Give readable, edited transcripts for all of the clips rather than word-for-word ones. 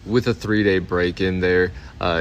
with a 3-day break in there,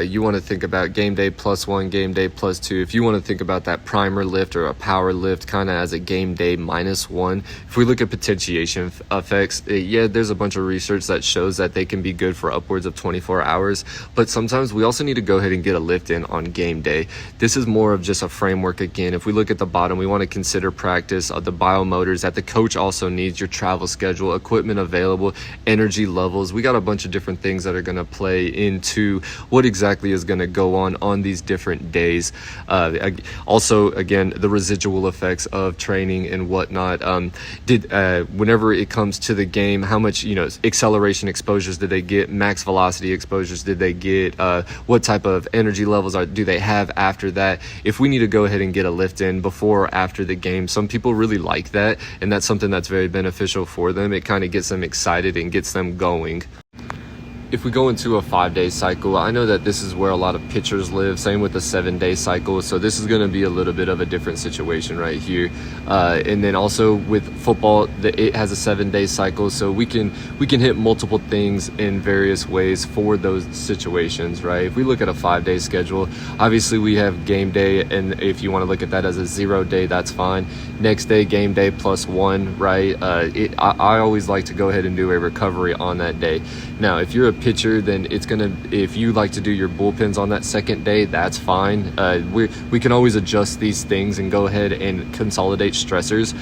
you want to think about game day plus 1, game day plus 2. If you want to think about that primer lift or a power lift kind of as a game day minus 1, if we look at potentiation effects, yeah, there's a bunch of research that shows that they can be good for upwards of 24 hours, but sometimes we also need to go ahead and get a lift in on game day. This is more of just a framework. Again, if we look at the bottom, we want to consider practice, the biomotors that the coach also needs, your travel schedule, equipment available, energy levels. We got a bunch of different things that are going to play into what exactly is going to go on these different days. Also, again, the residual effects of training and whatnot. Whenever it comes to the game, how much acceleration exposures did they get? Max velocity exposures did they get? What type of energy levels do they have after that? If we need to go ahead and get a lift in before or after the game, some people really like that, and that's something that's very beneficial for them. It kind of gets them excited and gets them going. If we go into a 5-day cycle, I know that this is where a lot of pitchers live, same with the 7-day cycle. So this is going to be a little bit of a different situation right here. And then also with football, it has a 7-day cycle. So we can hit multiple things in various ways for those situations, right? If we look at a 5-day schedule, obviously we have game day. And if you want to look at that as a 0 day, that's fine. Next day, game day plus 1, right? I always like to go ahead and do a recovery on that day. Now, if you're a pitcher, then if you like to do your bullpens on that second day, that's fine. We can always adjust these things and go ahead and consolidate stressors.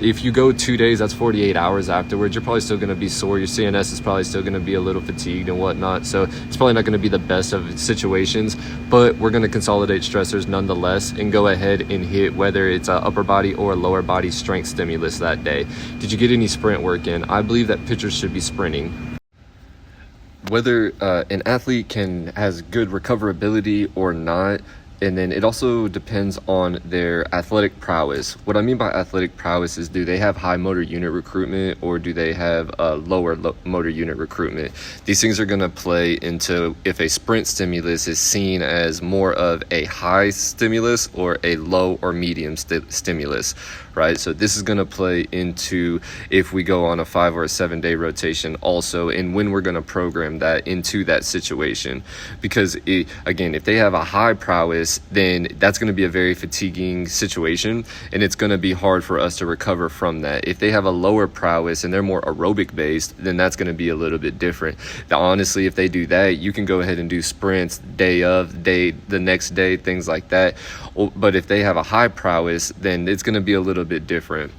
If you go 2 days, that's 48 hours afterwards. You're probably still going to be sore. Your CNS is probably still going to be a little fatigued and whatnot. So it's probably not going to be the best of situations, but we're going to consolidate stressors nonetheless and go ahead and hit whether it's a upper body or a lower body strength stimulus that day. Did you get any sprint work in? I believe that pitchers should be sprinting. Whether an athlete has good recoverability or not, and then it also depends on their athletic prowess. What I mean by athletic prowess is, do they have high motor unit recruitment or do they have lower motor unit recruitment? These things are going to play into if a sprint stimulus is seen as more of a high stimulus or a low or medium stimulus, right? So this is going to play into if we go on a 5 or a 7-day rotation also, and when we're going to program that into that situation. Because again, if they have a high prowess, then that's going to be a very fatiguing situation, and it's going to be hard for us to recover from that. If they have a lower prowess and they're more aerobic based, then that's going to be a little bit different. Honestly, if they do that, you can go ahead and do sprints the next day, things like that. But if they have a high prowess, then it's going to be a little bit different.